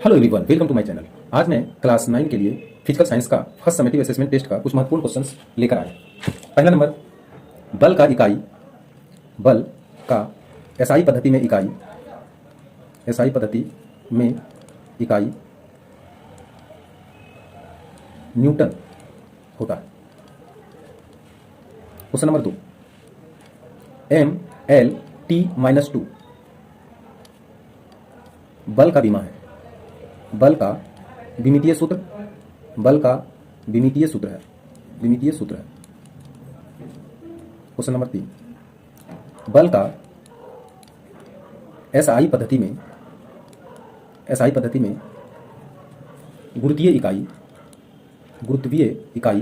Hello everyone, welcome to my channel. आज मैं class 9 के लिए फिजिकल साइंस का फर्स्ट समेटिव असेसमेंट टेस्ट का कुछ महत्वपूर्ण क्वेश्चंस लेकर आया। पहला नंबर, बल का एसआई पद्धति में इकाई न्यूटन होता है। क्वेश्चन नंबर 2, MLT-2 बल का विमा है। बल का विमितीय सूत्र है। क्वेश्चन नंबर 3, बल का एसआई पद्धति में गुरुत्वीय इकाई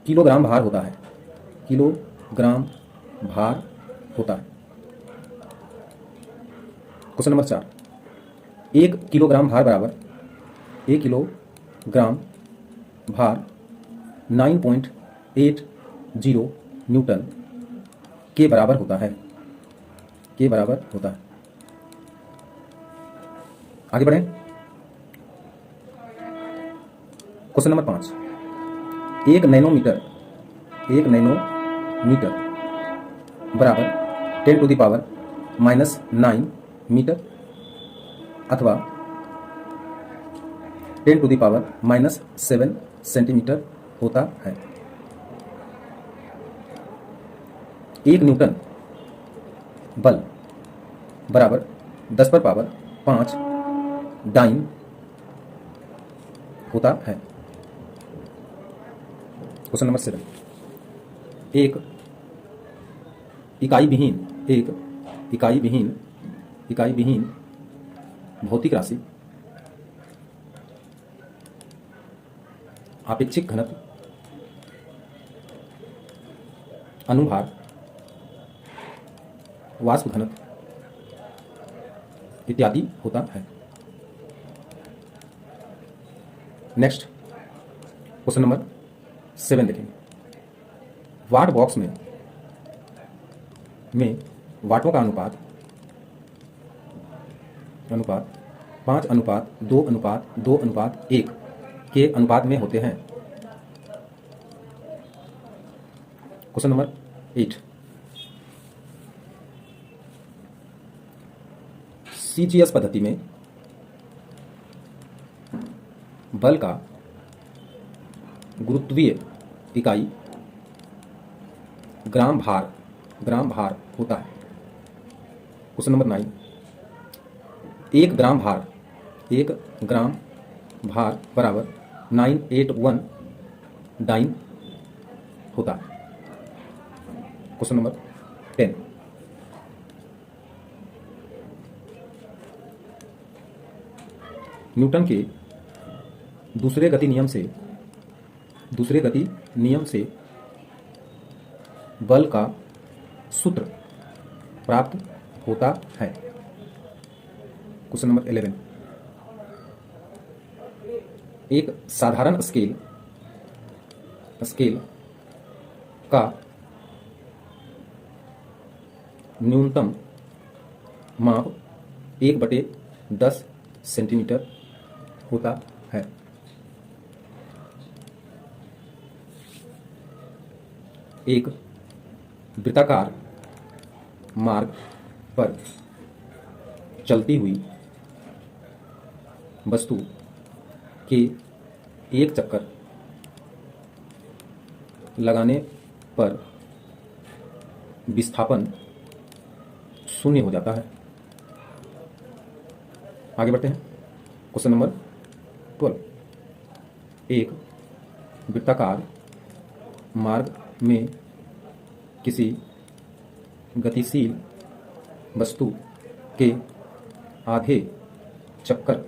किलोग्राम भार होता है। क्वेश्चन नंबर 4, 1 किलोग्राम भार 9.80 न्यूटन के बराबर होता है। आगे बढ़ें। क्वेश्चन नंबर 5, 1 नैनोमीटर बराबर 10⁻⁹ मीटर अथवा 10⁻⁷ सेंटीमीटर होता है। 1 न्यूटन बल बराबर 10⁻⁵ डाइन होता है। क्वेश्चन नंबर 7, एक इकाई विहीन भौतिक राशि आपेक्षिक घनत्व, अनुभार, वाष्प घनत्व इत्यादि होता है। नेक्स्ट क्वेश्चन नंबर 7 देखेंगे। वाट बॉक्स में वाटों का अनुपात 5:2:2:1 के अनुपात में होते हैं। क्वेश्चन नंबर 8, सीजीएस पद्धति में बल का गुरुत्वीय इकाई ग्राम भार होता है। क्वेश्चन नंबर 9, 1 ग्राम भार बराबर 981 डाइन होता है। क्वेश्चन नंबर 10, न्यूटन के दूसरे गति नियम से बल का सूत्र प्राप्त होता है। क्वेश्चन नंबर 11, एक साधारण स्केल का न्यूनतम माप 1/10 सेंटीमीटर होता है। एक वृत्ताकार मार्ग पर चलती हुई वस्तु के एक चक्कर लगाने पर विस्थापन 0 हो जाता है। आगे बढ़ते हैं। क्वेश्चन नंबर 12, एक वृत्ताकार मार्ग में किसी गतिशील वस्तु के आधे चक्कर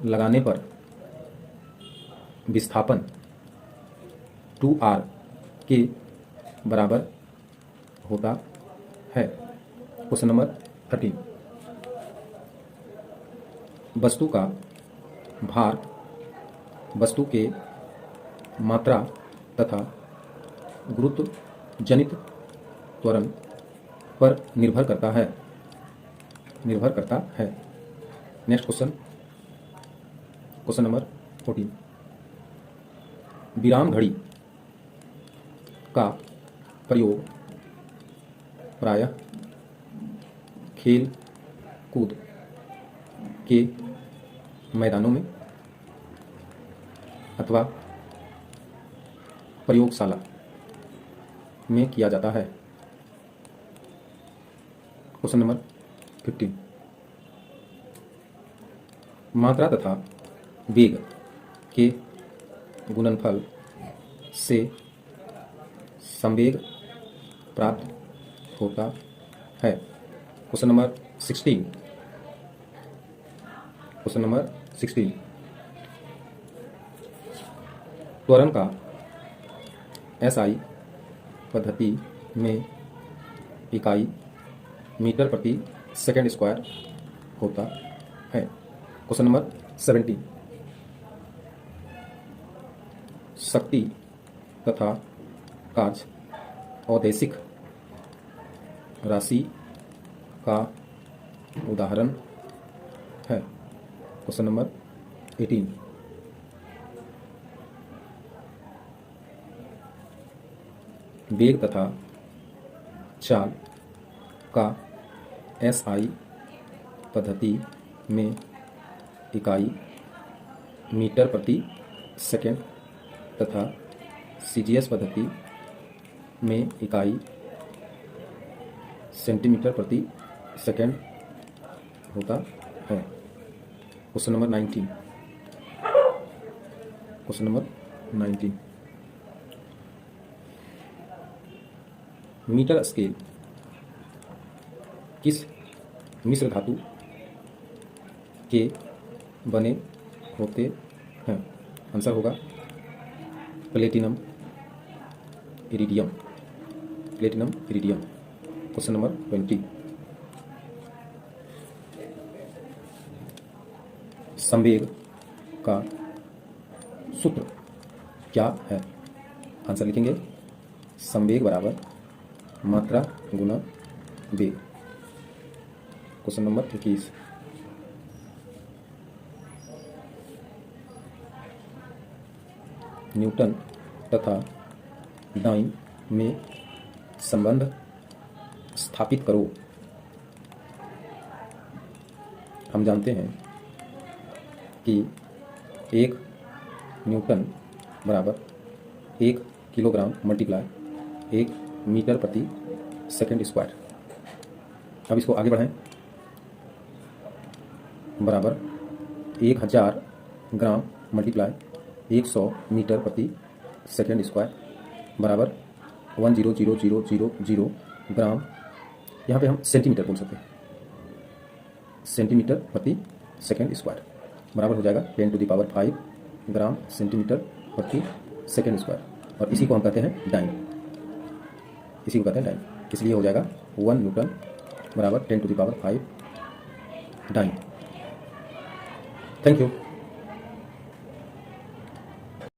लगाने पर विस्थापन 2r के बराबर होता है। क्वेश्चन नंबर 13, वस्तु का भार वस्तु के मात्रा तथा गुरुत्व जनित त्वरण पर निर्भर करता है। Next question, question number 14। विराम घड़ी का प्रयोग प्रायः खेल कूद के मैदानों में अथवा प्रयोगशाला में किया जाता है। Question number 15। मात्रा तथा वेग के गुणनफल से संवेग प्राप्त होता है। Question number 16। Question number 16। त्वरण का SI पद्धति में इकाई मीटर प्रति सेकंड स्क्वायर होता है। Question number 17। शक्ति तथा कार्य औदेशिक राशि का उदाहरण है। Question number 18। वेग तथा चाल का SI पद्धति में इकाई मीटर प्रति सेकंड तथा CGS पद्धति में इकाई सेंटीमीटर प्रति सेकंड होता है। Question number 19। Question number 19। Metre scale किस मिश्र धातु के बने होते हैं? आंसर होगा platinum iridium. Platinum iridium. Question number 20। संवेग का सूत्र क्या है? आंसर लिखेंगे संवेग बराबर मात्रा गुना वेग। Question number 21। न्यूटन तथा डाइन में संबंध स्थापित करो। हम जानते हैं कि 1 न्यूटन बराबर 1 किलोग्राम मल्टीप्लाई 1 मीटर प्रति सेकंड स्क्वायर। अब इसको आगे बढ़ाएं। बराबर 1000 ग्राम मल्टीप्लाई 100 मीटर प्रति सेकंड स्क्वायर बराबर 1000000 ग्राम। यहाँ पे हम सेंटीमीटर बोल सकते हैं, सेंटीमीटर प्रति सेकंड स्क्वायर बराबर हो जाएगा 10⁵ ग्राम सेंटीमीटर प्रति सेकंड स्क्वायर। और इसी को हम कहते हैं डाइन, इसी को कहते हैं डाइन। इसलिए हो जाएगा 1 न्यूटन बराबर 10⁵ डाइन। Thank you.